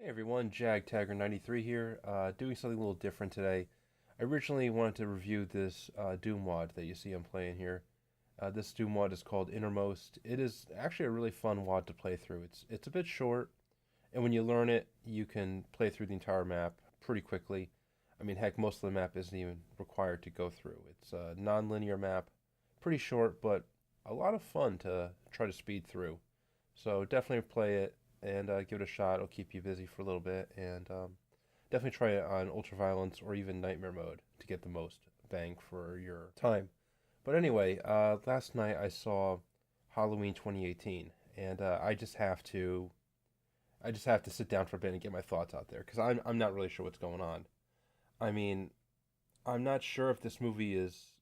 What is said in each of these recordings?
Hey everyone, JagTagger93 here, doing something a little different today. I originally wanted to review this Doom mod that you see I'm playing here. This Doom mod is called Innermost. It is actually a really fun mod to play through. It's a bit short, and when you learn it, you can play through the entire map pretty quickly. I mean, heck, most of the map isn't even required to go through. It's a non-linear map, pretty short, but a lot of fun to try to speed through. So definitely play it and give it a shot. It'll keep you busy for a little bit, and definitely try it on ultraviolence or even nightmare mode to get the most bang for your time. But anyway, last night I saw Halloween 2018, and I just have to sit down for a bit and get my thoughts out there because I'm not really sure what's going on. I mean, I'm not sure if this movie is.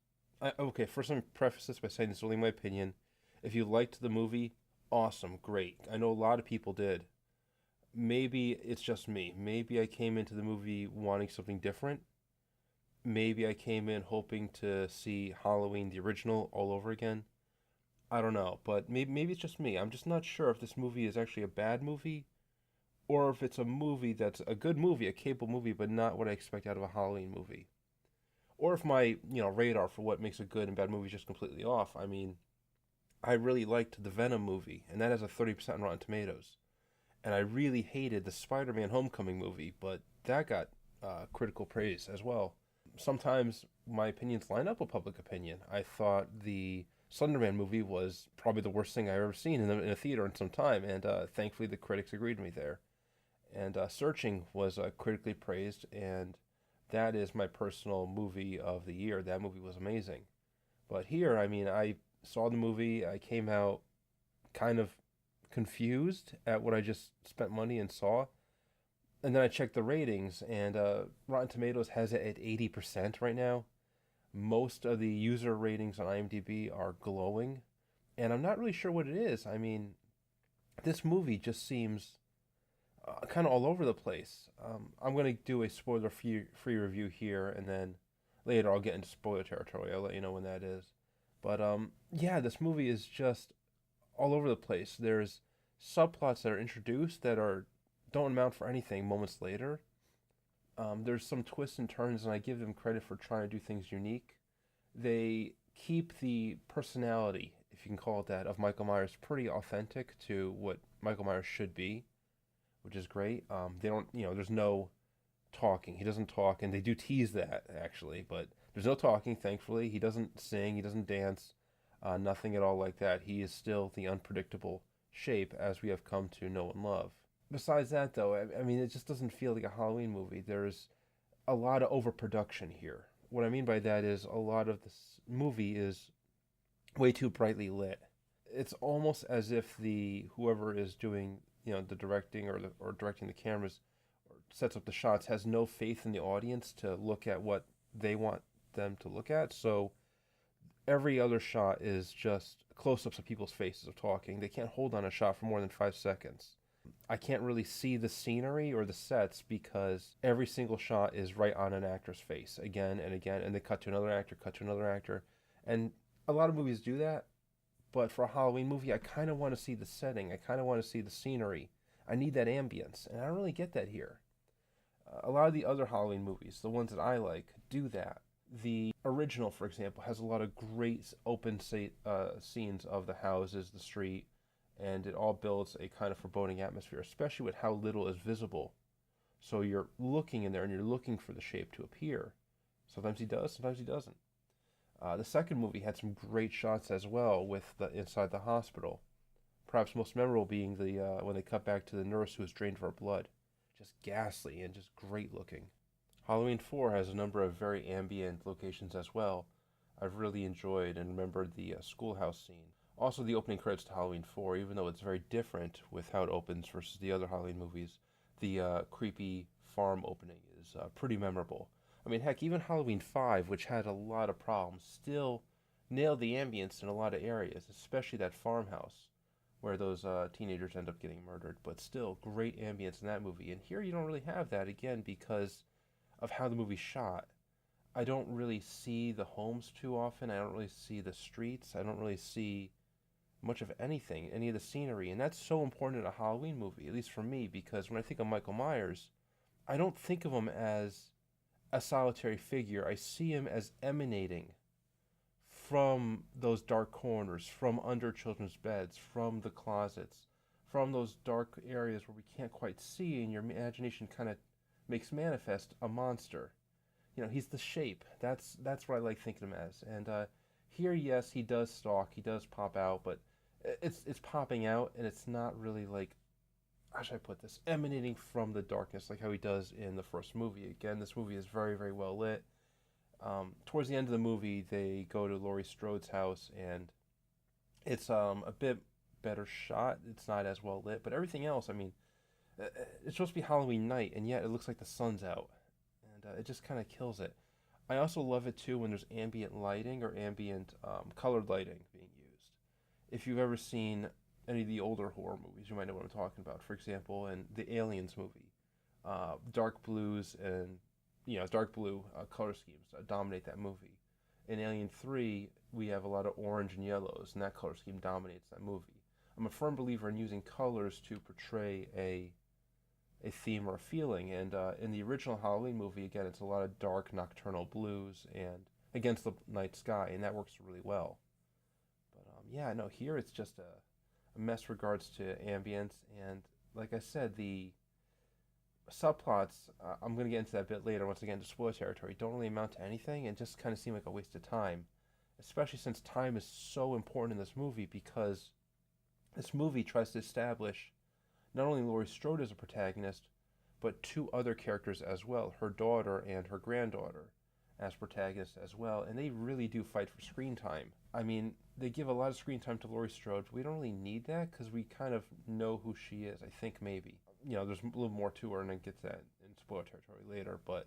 Okay, first let me preface this by saying this is only my opinion. If you liked the movie, awesome, great. I know a lot of people did. Maybe it's just me. Maybe I came into the movie wanting something different. Maybe I came in hoping to see Halloween the original all over again. I don't know, but maybe it's just me. I'm just not sure if this movie is actually a bad movie or if it's a movie that's a good movie, a capable movie, but not what I expect out of a Halloween movie. Or if my, radar for what makes a good and bad movie is just completely off. I mean, I really liked the Venom movie, and that has a 30% on Rotten Tomatoes. And I really hated the Spider-Man Homecoming movie, but that got critical praise as well. Sometimes my opinions line up with public opinion. I thought the Slenderman movie was probably the worst thing I've ever seen in a theater in some time, and thankfully the critics agreed with me there. And Searching was critically praised, and that is my personal movie of the year. That movie was amazing. But here, I mean, I saw the movie, I came out kind of confused at what I just spent money and saw. And then I checked the ratings, and Rotten Tomatoes has it at 80% right now. Most of the user ratings on IMDb are glowing, and I'm not really sure what it is. I mean, this movie just seems kind of all over the place. I'm going to do a spoiler-free review here, and then later I'll get into spoiler territory. I'll let you know when that is. But yeah, this movie is just all over the place. There's subplots that are introduced that are don't amount for anything moments later. There's some twists and turns, and I give them credit for trying to do things unique. They keep the personality, if you can call it that, of Michael Myers pretty authentic to what Michael Myers should be, which is great. They don't, there's no talking. He doesn't talk, and they do tease that actually, but there's no talking. Thankfully, he doesn't sing, he doesn't dance, nothing at all like that. He is still the unpredictable shape as we have come to know and love. Besides that, though, I mean, it just doesn't feel like a Halloween movie. There's a lot of overproduction here. What I mean by that is a lot of this movie is way too brightly lit. It's almost as if the whoever is doing the directing or directing the cameras or sets up the shots has no faith in the audience to look at what they want them to look at. So every other shot is just close-ups of people's faces of talking. They can't hold on a shot for more than 5 seconds. I can't really see the scenery or the sets because every single shot is right on an actor's face again and again, and they cut to another actor, cut to another actor. And a lot of movies do that, but for a Halloween movie, I kind of want to see the setting. I kind of want to see the scenery. I need that ambience, and I don't really get that here. A lot of the other Halloween movies, the ones that I like, do that. The original, for example, has a lot of great open scenes of the houses, the street, and it all builds a kind of foreboding atmosphere, especially with how little is visible. So you're looking in there and you're looking for the shape to appear. Sometimes he does, sometimes he doesn't. The second movie had some great shots as well with the inside the hospital. Perhaps most memorable being the when they cut back to the nurse who was drained for blood. Just ghastly and just great looking. Halloween 4 has a number of very ambient locations as well. I've really enjoyed and remembered the schoolhouse scene. Also, the opening credits to Halloween 4, even though it's very different with how it opens versus the other Halloween movies, the creepy farm opening is pretty memorable. I mean, heck, even Halloween 5, which had a lot of problems, still nailed the ambience in a lot of areas, especially that farmhouse where those teenagers end up getting murdered. But still, great ambience in that movie. And here you don't really have that, again, because of how the movie's shot. I don't really see the homes too often. I don't really see the streets. I don't really see much of anything, any of the scenery, and that's so important in a Halloween movie, at least for me, because when I think of Michael Myers, I don't think of him as a solitary figure. I see him as emanating from those dark corners, from under children's beds, from the closets, from those dark areas where we can't quite see, and your imagination kind of makes manifest a monster. He's the shape. That's what I like thinking him as. And here, yes, he does stalk, he does pop out, but it's popping out, and it's not really like, how should I put this, emanating from the darkness like how he does in the first movie. Again, this movie is very, very well lit. Towards the end of the movie, they go to Laurie Strode's house, and it's a bit better shot. It's not as well lit, but everything else, I mean, it's supposed to be Halloween night, and yet it looks like the sun's out, and it just kind of kills it. I also love it too when there's ambient lighting or ambient colored lighting being used. If you've ever seen any of the older horror movies, you might know what I'm talking about. For example, in the Aliens movie, dark blues and dark blue color schemes dominate that movie. In Alien 3, we have a lot of orange and yellows, and that color scheme dominates that movie. I'm a firm believer in using colors to portray a theme or a feeling, and in the original Halloween movie, again, it's a lot of dark nocturnal blues and against the night sky, and that works really well. But yeah, no, here it's just a mess regards to ambience, and like I said, the subplots, I'm going to get into that a bit later once I get into spoiler territory, don't really amount to anything and just kind of seem like a waste of time, especially since time is so important in this movie, because this movie tries to establish not only Laurie Strode as a protagonist, but two other characters as well, her daughter and her granddaughter as protagonists as well, and they really do fight for screen time. I mean, they give a lot of screen time to Laurie Strode, but we don't really need that because we kind of know who she is, I think maybe. There's a little more to her, and I get to that in spoiler territory later, but,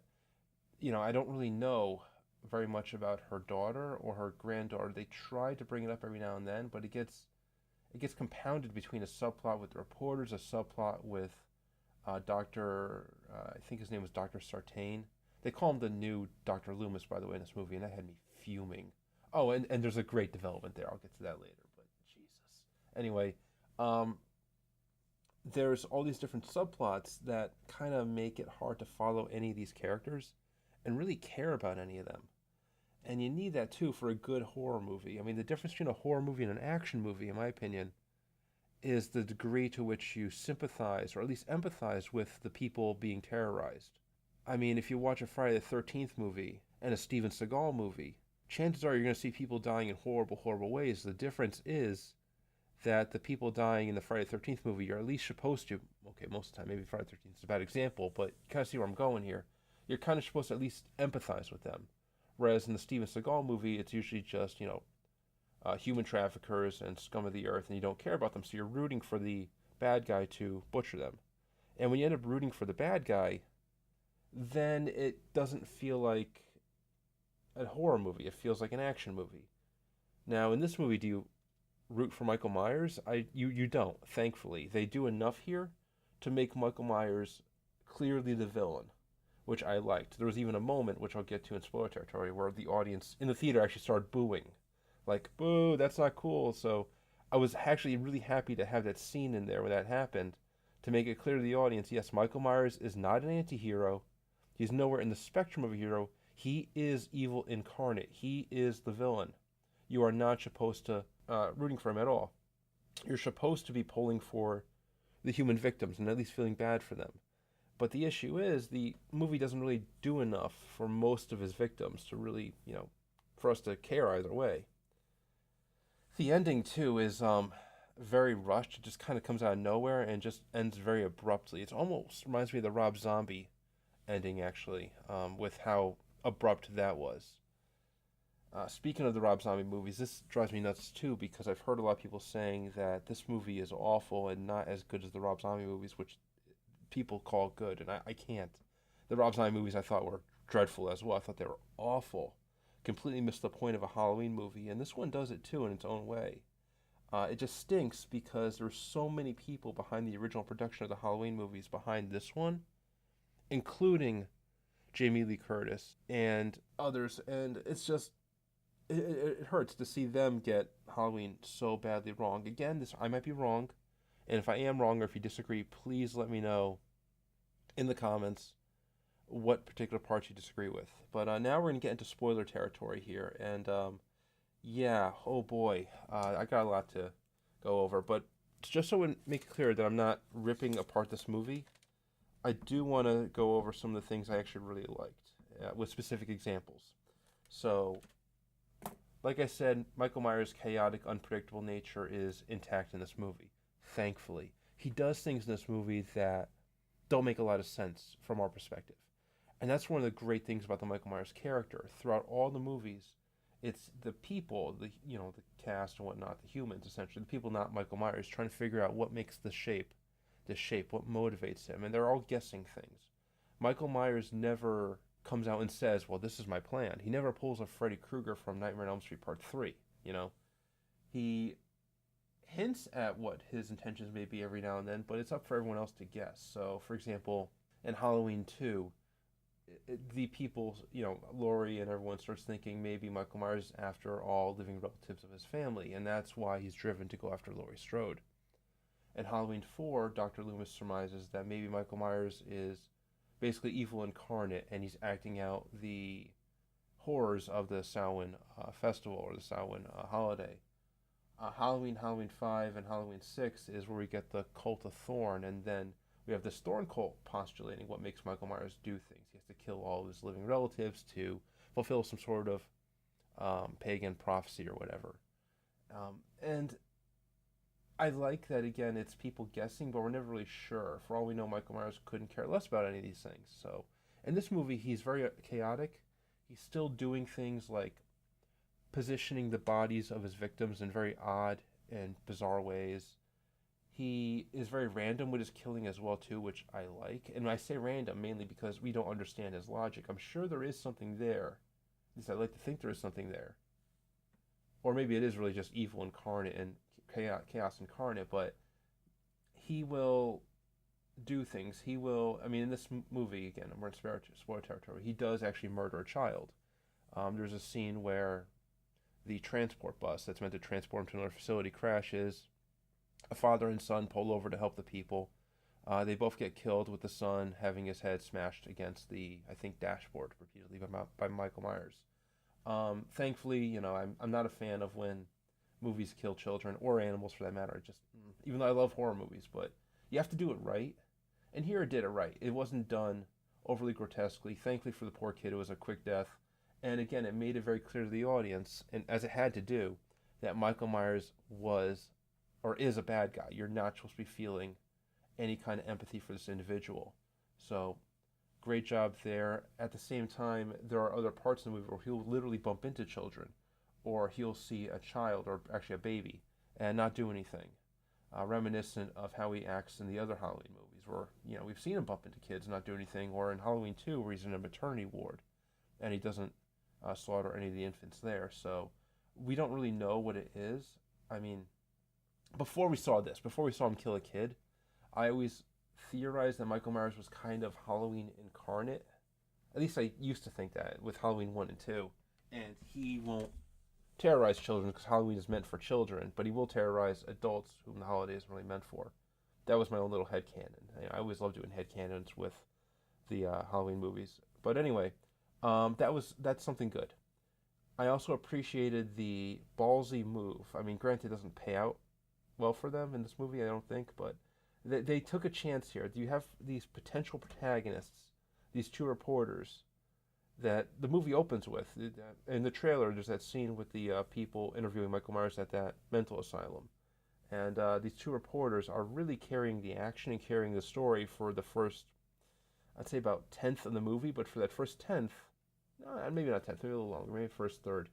I don't really know very much about her daughter or her granddaughter. They try to bring it up every now and then, but it gets compounded between a subplot with the reporters, a subplot with Dr. I think his name was Dr. Sartain. They call him the new Dr. Loomis, by the way, in this movie, and that had me fuming. Oh, and there's a great development there. I'll get to that later, but Jesus. Anyway, there's all these different subplots that kind of make it hard to follow any of these characters and really care about any of them. And you need that too for a good horror movie. I mean, the difference between a horror movie and an action movie, in my opinion, is the degree to which you sympathize or at least empathize with the people being terrorized. I mean, if you watch a Friday the 13th movie and a Steven Seagal movie, chances are you're going to see people dying in horrible, horrible ways. The difference is that the people dying in the Friday the 13th movie, you're at least supposed to, okay, most of the time, maybe Friday the 13th is a bad example, but you kind of see where I'm going here. You're kind of supposed to at least empathize with them. Whereas in the Steven Seagal movie, it's usually just, human traffickers and scum of the earth, and you don't care about them, so you're rooting for the bad guy to butcher them. And when you end up rooting for the bad guy, then it doesn't feel like a horror movie. It feels like an action movie. Now, in this movie, do you root for Michael Myers? You don't, thankfully. They do enough here to make Michael Myers clearly the villain, which I liked. There was even a moment, which I'll get to in spoiler territory, where the audience in the theater actually started booing. Like, boo, that's not cool. So I was actually really happy to have that scene in there when that happened, to make it clear to the audience, yes, Michael Myers is not an anti-hero. He's nowhere in the spectrum of a hero. He is evil incarnate. He is the villain. You are not supposed to rooting for him at all. You're supposed to be pulling for the human victims and at least feeling bad for them. But the issue is the movie doesn't really do enough for most of his victims to really, for us to care either way. The ending, too, is very rushed. It just kind of comes out of nowhere and just ends very abruptly. It almost reminds me of the Rob Zombie ending, actually, with how abrupt that was. Speaking of the Rob Zombie movies, this drives me nuts, too, because I've heard a lot of people saying that this movie is awful and not as good as the Rob Zombie movies, which people call good, and I can't. The Rob Zombie movies I thought were dreadful as well. I thought they were awful. Completely missed the point of a Halloween movie, and this one does it too in its own way. It just stinks because there's so many people behind the original production of the Halloween movies behind this one, including Jamie Lee Curtis and others, and it's just, it hurts to see them get Halloween so badly wrong. Again, this I might be wrong, and if I am wrong or if you disagree, please let me know in the comments what particular parts you disagree with. But now we're gonna get into spoiler territory here, and yeah, oh boy, I got a lot to go over. But just so we make it clear that I'm not ripping apart this movie, I do want to go over some of the things I actually really liked with specific examples. So, like I said, Michael Myers' chaotic, unpredictable nature is intact in this movie. Thankfully, he does things in this movie that don't make a lot of sense from our perspective. And that's one of the great things about the Michael Myers character. Throughout all the movies, it's the people, the cast and whatnot, the humans essentially, the people not Michael Myers, trying to figure out what makes the shape, what motivates him, and they're all guessing things. Michael Myers never comes out and says, "Well, this is my plan." He never pulls a Freddy Krueger from Nightmare on Elm Street Part 3, you know. He hints at what his intentions may be every now and then, but it's up for everyone else to guess. So, for example, in Halloween 2, the people, Laurie and everyone starts thinking maybe Michael Myers is after all living relatives of his family, and that's why he's driven to go after Laurie Strode. In Halloween 4, Dr. Loomis surmises that maybe Michael Myers is basically evil incarnate and he's acting out the horrors of the Samhain festival or the Samhain holiday. Halloween 5, and Halloween 6 is where we get the cult of Thorn, and then we have this Thorn cult postulating what makes Michael Myers do things. He has to kill all of his living relatives to fulfill some sort of pagan prophecy or whatever. And I like that, again, it's people guessing, but we're never really sure. For all we know, Michael Myers couldn't care less about any of these things. So in this movie, he's very chaotic. He's still doing things like positioning the bodies of his victims in very odd and bizarre ways. He is very random with his killing as well too, which I like. And I say random mainly because we don't understand his logic. I'm sure there is something there. At least I like to think there is something there. Or maybe it is really just evil incarnate and chaos incarnate, but he will do things. He will, I mean, in this movie, again, we're in spoiler territory, he does actually murder a child. There's a scene where the transport bus that's meant to transport him to another facility crashes. A father and son pull over to help the people. They both get killed, with the son having his head smashed against the, I think, dashboard repeatedly by Michael Myers. Thankfully, I'm not a fan of when movies kill children or animals for that matter. Just even though I love horror movies, but you have to do it right. And here it did it right. It wasn't done overly grotesquely. Thankfully for the poor kid, it was a quick death. And again, it made it very clear to the audience, and as it had to do, that Michael Myers was or is a bad guy. You're not supposed to be feeling any kind of empathy for this individual. So, great job there. At the same time, there are other parts in the movie where he'll literally bump into children, or he'll see a child, or actually a baby, and not do anything. Reminiscent of how he acts in the other Halloween movies, where we've seen him bump into kids and not do anything, or in Halloween 2, where he's in a maternity ward, and he doesn't slaughter any of the infants there. So we don't really know what it is. I mean, before we saw him kill a kid, I always theorized that Michael Myers was kind of Halloween incarnate. At least I used to think that with Halloween 1 and 2. And he won't terrorize children because Halloween is meant for children, but he will terrorize adults whom the holiday isn't really meant for. That was my own little headcanon. I always love doing headcanons with the Halloween movies. But anyway, that's something good. I also appreciated the ballsy move. I mean, granted, it doesn't pay out well for them in this movie, I don't think, but they took a chance here. You have these potential protagonists, these two reporters, that the movie opens with. In the trailer, there's that scene with the people interviewing Michael Myers at that mental asylum. And these two reporters are really carrying the action and carrying the story for the first, I'd say about 10th of the movie, but for that first 10th, maybe not 10th, maybe a little longer, maybe first third.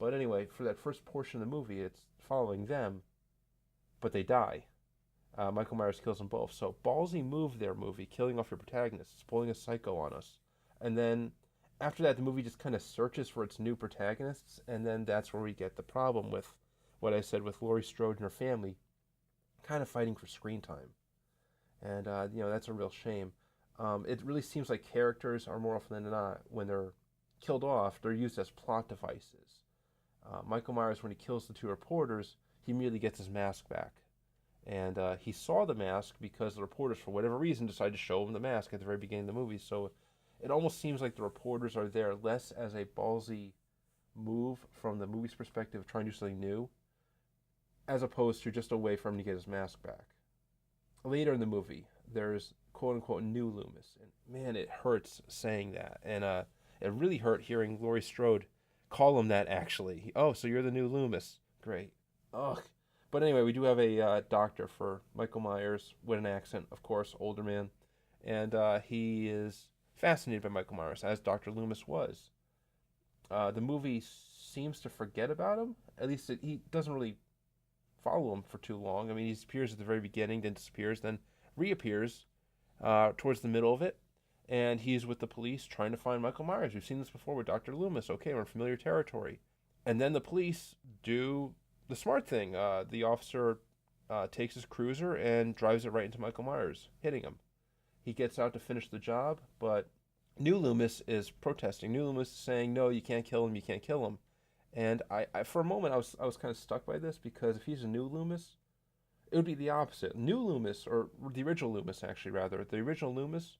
But anyway, for that first portion of the movie, it's following them, but they die. Michael Myers kills them both. So ballsy move there, movie, killing off your protagonists, pulling a psycho on us. And then after that, the movie just kind of searches for its new protagonists, and then that's where we get the problem with what I said with Laurie Strode and her family kind of fighting for screen time. And, that's a real shame. It really seems like characters are more often than not, when they're killed off, they're used as plot devices. Michael Myers, when he kills the two reporters, he immediately gets his mask back. And he saw the mask because the reporters, for whatever reason, decided to show him the mask at the very beginning of the movie. So it almost seems like the reporters are there less as a ballsy move from the movie's perspective of trying to do something new, as opposed to just a way for him to get his mask back. Later in the movie, there's quote-unquote new Loomis. And man, it hurts saying that. And it really hurt hearing Laurie Strode call him that, actually. Oh, so you're the new Loomis. Great. Ugh. But anyway, we do have a doctor for Michael Myers with an accent, of course, older man. And he is fascinated by Michael Myers, as Dr. Loomis was. The movie seems to forget about him. At least he doesn't really follow him for too long. I mean, he appears at the very beginning, then disappears, then reappears towards the middle of it. And he's with the police trying to find Michael Myers. We've seen this before with Dr. Loomis. Okay, we're in familiar territory. And then the police do the smart thing. The officer takes his cruiser and drives it right into Michael Myers, hitting him. He gets out to finish the job, but new Loomis is protesting. New Loomis is saying, no, you can't kill him, you can't kill him. And I for a moment, I was kind of stuck by this, because if he's a new Loomis, it would be the opposite. New Loomis, or the original Loomis, actually, rather, the original Loomis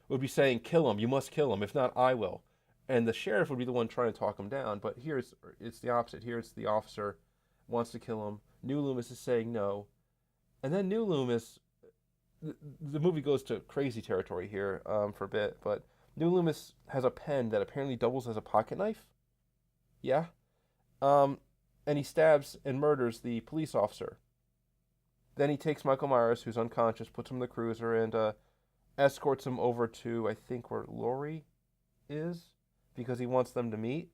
would be saying, kill him, you must kill him, if not, I will. And the sheriff would be the one trying to talk him down, but here it's the opposite. Here it's the officer wants to kill him. New Loomis is saying no. And then New Loomis, the movie goes to crazy territory here for a bit, but New Loomis has a pen that apparently doubles as a pocket knife. Yeah. And he stabs and murders the police officer. Then he takes Michael Myers, who's unconscious, puts him in the cruiser, and escorts him over to, I think, where Laurie is, because he wants them to meet,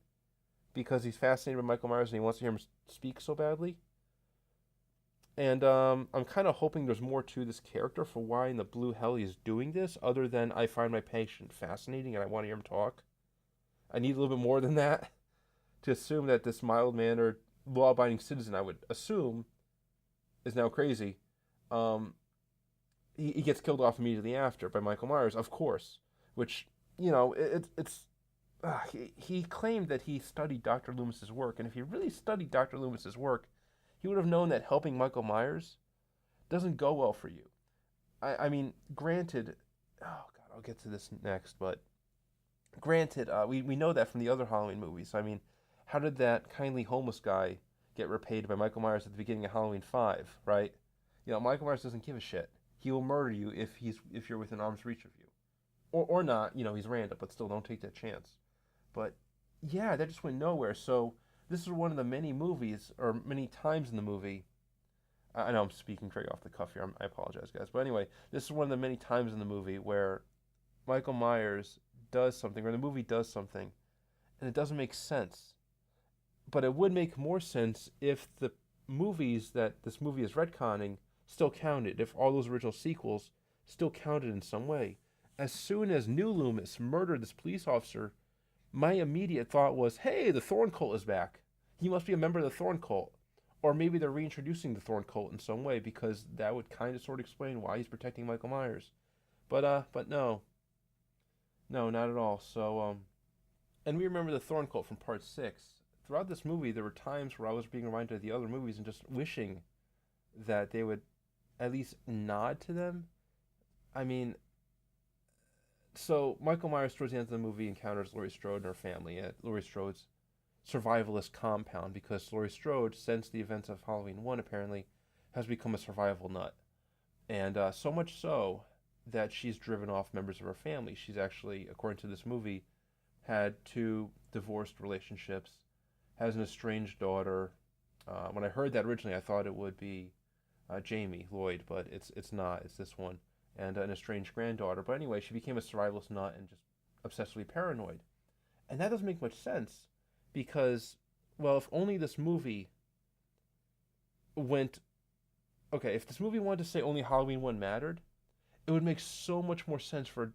because he's fascinated with Michael Myers and he wants to hear him speak so badly. And I'm kind of hoping there's more to this character for why in the blue hell he's doing this, other than I find my patient fascinating and I want to hear him talk. I need a little bit more than that to assume that this mild-mannered, law-abiding citizen, I would assume, is now crazy. He gets killed off immediately after by Michael Myers, of course, which, you know, he claimed that he studied Dr. Loomis's work, and if he really studied Dr. Loomis's work, he would have known that helping Michael Myers doesn't go well for you. I mean, granted, oh God, I'll get to this next, but granted, we know that from the other Halloween movies. I mean, how did that kindly homeless guy get repaid by Michael Myers at the beginning of Halloween 5, right? You know, Michael Myers doesn't give a shit. He will murder you if you're within arm's reach of you. Or not, you know, he's random, but still, don't take that chance. But, yeah, that just went nowhere. So, this is one of the many movies, or many times in the movie. I know I'm speaking straight off the cuff here. I apologize, guys. But anyway, this is one of the many times in the movie where Michael Myers does something, or the movie does something, and it doesn't make sense. But it would make more sense if the movies that this movie is retconning still counted, if all those original sequels still counted in some way. As soon as New Loomis murdered this police officer, my immediate thought was, hey, the Thorn Cult is back. He must be a member of the Thorn Cult. Or maybe they're reintroducing the Thorn Cult in some way, because that would kind of sort of explain why he's protecting Michael Myers. But no. No, not at all. So, and we remember the Thorn Cult from Part 6. Throughout this movie, there were times where I was being reminded of the other movies and just wishing that they would at least nod to them. I mean, so Michael Myers towards the end of the movie encounters Laurie Strode and her family at Laurie Strode's survivalist compound, because Laurie Strode, since the events of Halloween 1 apparently, has become a survival nut. And so much so that she's driven off members of her family. She's actually, according to this movie, had 2 divorced relationships, has an estranged daughter. When I heard that originally, I thought it would be Jamie Lloyd, but it's not. It's this one. And an estranged granddaughter. But anyway, she became a survivalist nut and just obsessively paranoid. And that doesn't make much sense, because, well, if only this movie went... Okay, if this movie wanted to say only Halloween 1 mattered, it would make so much more sense for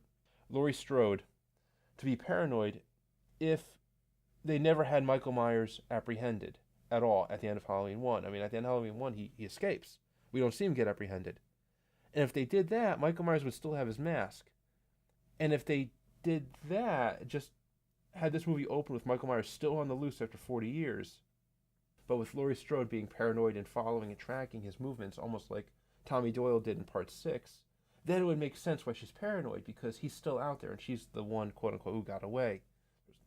Laurie Strode to be paranoid if they never had Michael Myers apprehended at all at the end of Halloween 1. I mean, at the end of Halloween 1, he escapes. We don't see him get apprehended. And if they did that, Michael Myers would still have his mask. And if they did that, just had this movie open with Michael Myers still on the loose after 40 years, But with Laurie Strode being paranoid and following and tracking his movements, almost like Tommy Doyle did in part 6, then it would make sense why she's paranoid, because he's still out there and she's the one, quote unquote, who got away.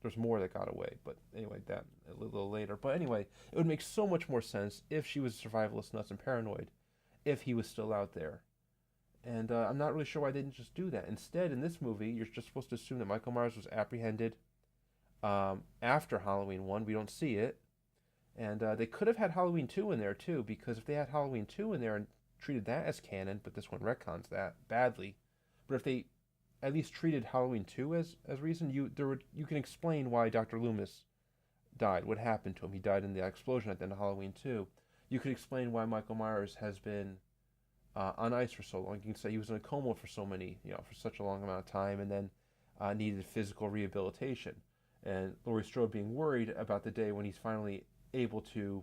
There's more that got away, but anyway, that a little later. But anyway, it would make so much more sense if she was survivalist, nuts, and paranoid, if he was still out there. And I'm not really sure why they didn't just do that. Instead, in this movie, you're just supposed to assume that Michael Myers was apprehended after Halloween 1. We don't see it. And they could have had Halloween 2 in there, too, because if they had Halloween 2 in there and treated that as canon, but this one retcons that badly. But if they at least treated Halloween 2 as reason, you can explain why Dr. Loomis died, what happened to him. He died in the explosion at the end of Halloween 2. You could explain why Michael Myers has been on ice for so long. You can say he was in a coma for for such a long amount of time, and then needed physical rehabilitation. And Laurie Strode being worried about the day when he's finally able to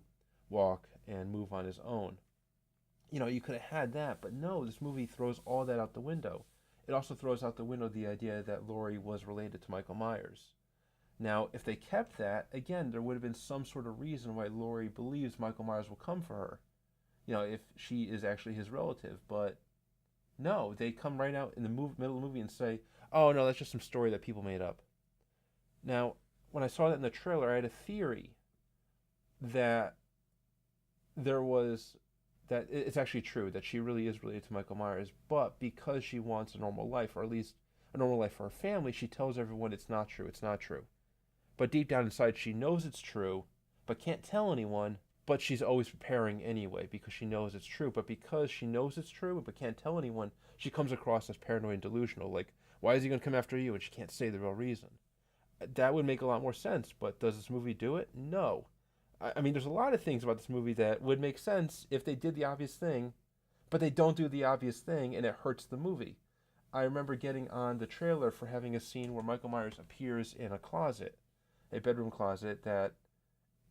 walk and move on his own. You could have had that, but no, this movie throws all that out the window. It also throws out the window the idea that Laurie was related to Michael Myers. Now, if they kept that, again, there would have been some sort of reason why Laurie believes Michael Myers will come for her. If she is actually his relative. But no, they come right out in the middle of the movie and say, oh, no, that's just some story that people made up. Now, when I saw that in the trailer, I had a theory that that it's actually true, that she really is related to Michael Myers, but because she wants a normal life, or at least a normal life for her family, she tells everyone it's not true, it's not true. But deep down inside, she knows it's true, but can't tell anyone, but she's always preparing anyway, because she knows it's true. But because she knows it's true, but can't tell anyone, she comes across as paranoid and delusional, like, why is he going to come after you? And she can't say the real reason. That would make a lot more sense, but does this movie do it? No. I mean, there's a lot of things about this movie that would make sense if they did the obvious thing, but they don't do the obvious thing, and it hurts the movie. I remember getting on the trailer for having a scene where Michael Myers appears in a closet, a bedroom closet, that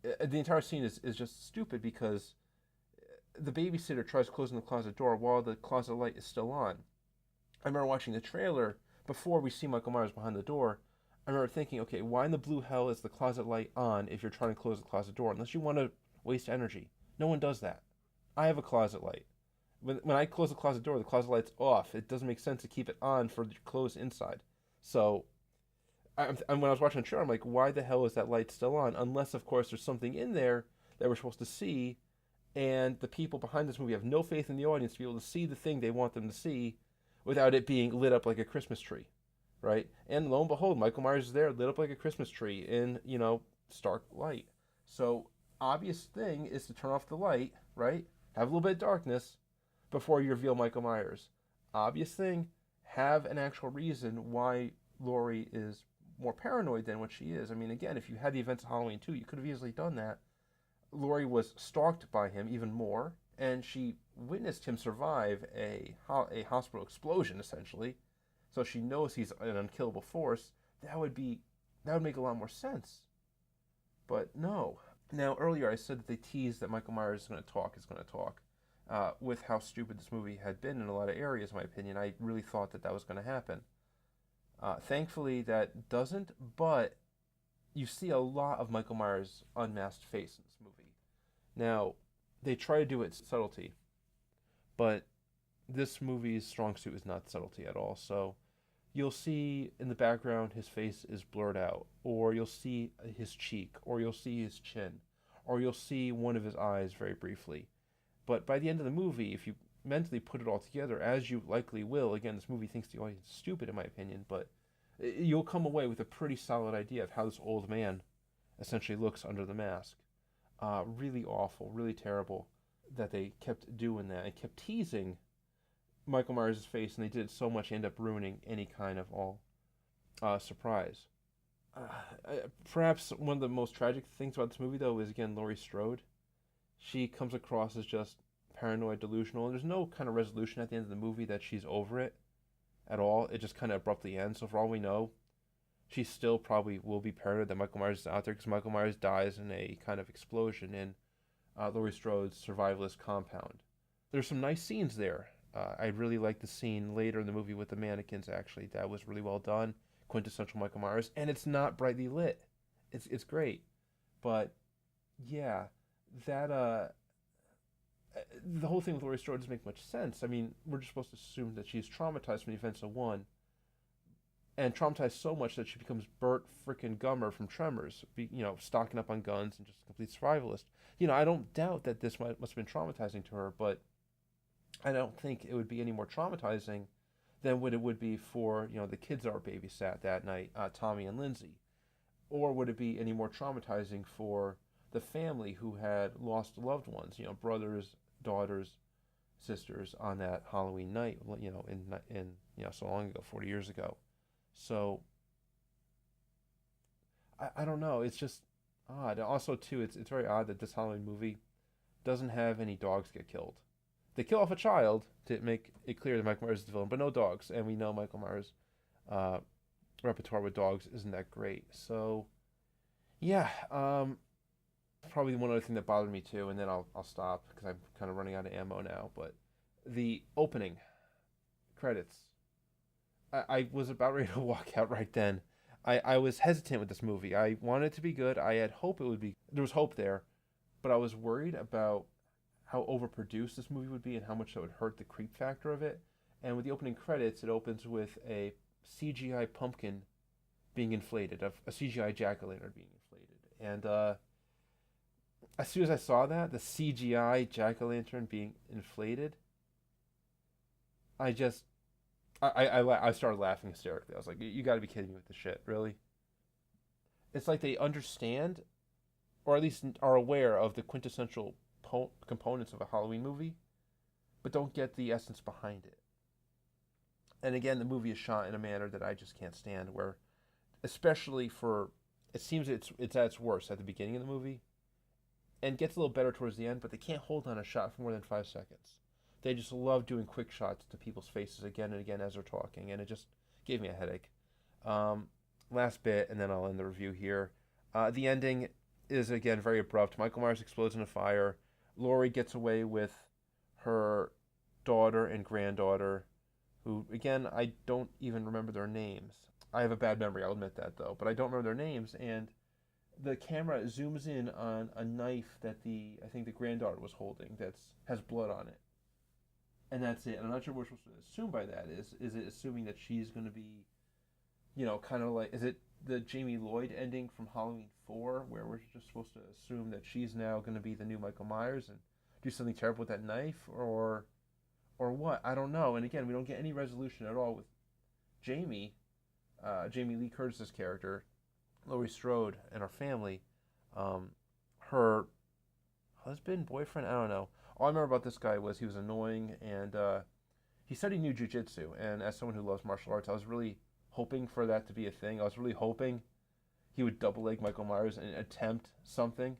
the entire scene is just stupid, because the babysitter tries closing the closet door while the closet light is still on. I remember watching the trailer before we see Michael Myers behind the door. I remember thinking, okay, why in the blue hell is the closet light on if you're trying to close the closet door? Unless you want to waste energy. No one does that. I have a closet light. When I close the closet door, the closet light's off. It doesn't make sense to keep it on for the closed inside. So, when I was watching the trailer, I'm like, why the hell is that light still on? Unless, of course, there's something in there that we're supposed to see, and the people behind this movie have no faith in the audience to be able to see the thing they want them to see without it being lit up like a Christmas tree. Right? And lo and behold, Michael Myers is there, lit up like a Christmas tree in, stark light. So, obvious thing is to turn off the light, right? Have a little bit of darkness before you reveal Michael Myers. Obvious thing, have an actual reason why Laurie is more paranoid than what she is. I mean, again, if you had the events of Halloween 2, you could have easily done that. Laurie was stalked by him even more, and she witnessed him survive a hospital explosion, essentially. So she knows he's an unkillable force. That would make a lot more sense. But no. Now, earlier I said that they teased that Michael Myers is going to talk. With how stupid this movie had been in a lot of areas, in my opinion, I really thought that was going to happen. Thankfully, that doesn't, but you see a lot of Michael Myers' unmasked face in this movie. Now, they try to do it subtlety, but this movie's strong suit is not subtlety at all. So you'll see in the background his face is blurred out, or you'll see his cheek, or you'll see his chin, or you'll see one of his eyes very briefly. But by the end of the movie, if you mentally put it all together, as you likely will, again, this movie thinks the audience is stupid in my opinion, but you'll come away with a pretty solid idea of how this old man essentially looks under the mask. Really awful, really terrible that they kept doing that and kept teasing Michael Myers' face, and they did it so much, they end up ruining any kind of surprise. Perhaps one of the most tragic things about this movie, though, is, again, Laurie Strode. She comes across as just paranoid, delusional, and there's no kind of resolution at the end of the movie that she's over it at all. It just kind of abruptly ends, so for all we know, she still probably will be paranoid that Michael Myers is out there, because Michael Myers dies in a kind of explosion in Laurie Strode's survivalist compound. There's some nice scenes there. I really like the scene later in the movie with the mannequins, actually. That was really well done. Quintessential Michael Myers. And it's not brightly lit. It's great. But, yeah, that the whole thing with Laurie Strode doesn't make much sense. I mean, we're just supposed to assume that she's traumatized from the events of one, and traumatized so much that she becomes Bert frickin' Gummer from Tremors, stocking up on guns and just a complete survivalist. I don't doubt that this must have been traumatizing to her, but I don't think it would be any more traumatizing than what it would be for the kids that were babysat that night, Tommy and Lindsay, or would it be any more traumatizing for the family who had lost loved ones, brothers, daughters, sisters on that Halloween night, in so long ago, 40 years ago. So I don't know. It's just odd. Also, too, it's very odd that this Halloween movie doesn't have any dogs get killed. They kill off a child to make it clear that Michael Myers is the villain, but no dogs. And we know Michael Myers' repertoire with dogs isn't that great. So, yeah, probably one other thing that bothered me too, and then I'll stop because I'm kind of running out of ammo now. But the opening credits, I was about ready to walk out right then. I was hesitant with this movie. I wanted it to be good. I had hope it would be. There was hope there, but I was worried about how overproduced this movie would be and how much that would hurt the creep factor of it. And with the opening credits, it opens with a CGI pumpkin being inflated, a CGI jack-o'-lantern being inflated. And as soon as I saw that, the CGI jack-o'-lantern being inflated, I started laughing hysterically. I was like, you got to be kidding me with this shit, really? It's like they understand, or at least are aware of the quintessential components of a Halloween movie, but don't get the essence behind it. And again, the movie is shot in a manner that I just can't stand, where, especially for, it seems it's at its worst at the beginning of the movie, and gets a little better towards the end, but they can't hold on a shot for more than 5 seconds. They just love doing quick shots to people's faces again and again as they're talking, and it just gave me a headache. Last bit, and then I'll end the review here. The ending is, again, very abrupt. Michael Myers explodes in a fire. Laurie gets away with her daughter and granddaughter, who, again, I don't even remember their names. I have a bad memory, I'll admit that, though, but I don't remember their names, and the camera zooms in on a knife that I think the granddaughter was holding that has blood on it. And that's it. And I'm not sure what we're supposed to assume by that. Is it assuming that she's going to be, kind of like, is it the Jamie Lloyd ending from Halloween 4, where we're just supposed to assume that she's now going to be the new Michael Myers and do something terrible with that knife, or what? I don't know. And again, we don't get any resolution at all with Jamie Lee Curtis's character, Laurie Strode, and her family. Her husband, boyfriend, I don't know. All I remember about this guy was he was annoying, and he said he knew jiu-jitsu. And as someone who loves martial arts, I was really hoping for that to be a thing. I was really hoping he would double leg Michael Myers and attempt something.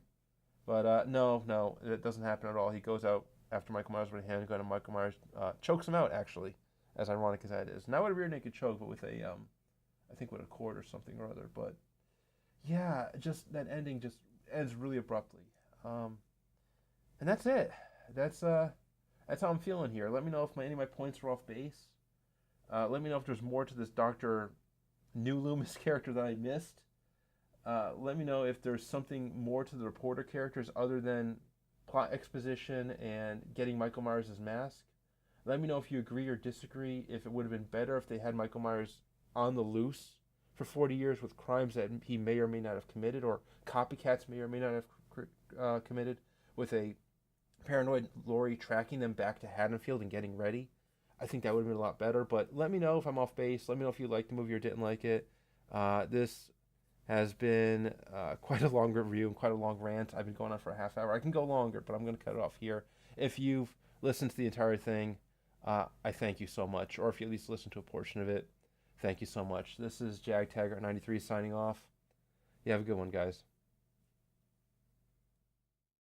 But no, it doesn't happen at all. He goes out after Michael Myers with a handgun, and Michael Myers chokes him out, actually, as ironic as that is. Not with a rear naked choke, but with I think with a cord or something or other. But yeah, just that ending just ends really abruptly. And that's it. That's how I'm feeling here. Let me know if any of my points are off base. Let me know if there's more to this Dr. New Loomis character that I missed. Let me know if there's something more to the reporter characters other than plot exposition and getting Michael Myers' mask. Let me know if you agree or disagree, if it would have been better if they had Michael Myers on the loose for 40 years with crimes that he may or may not have committed, or copycats may or may not have committed, with a paranoid Laurie tracking them back to Haddonfield and getting ready. I think that would have been a lot better, but let me know if I'm off base. Let me know if you liked the movie or didn't like it. This has been quite a long review and quite a long rant. I've been going on for a half hour. I can go longer, but I'm going to cut it off here. If you've listened to the entire thing, I thank you so much. Or if you at least listened to a portion of it, thank you so much. This is Jag Taggart 93 signing off. You have a good one, guys.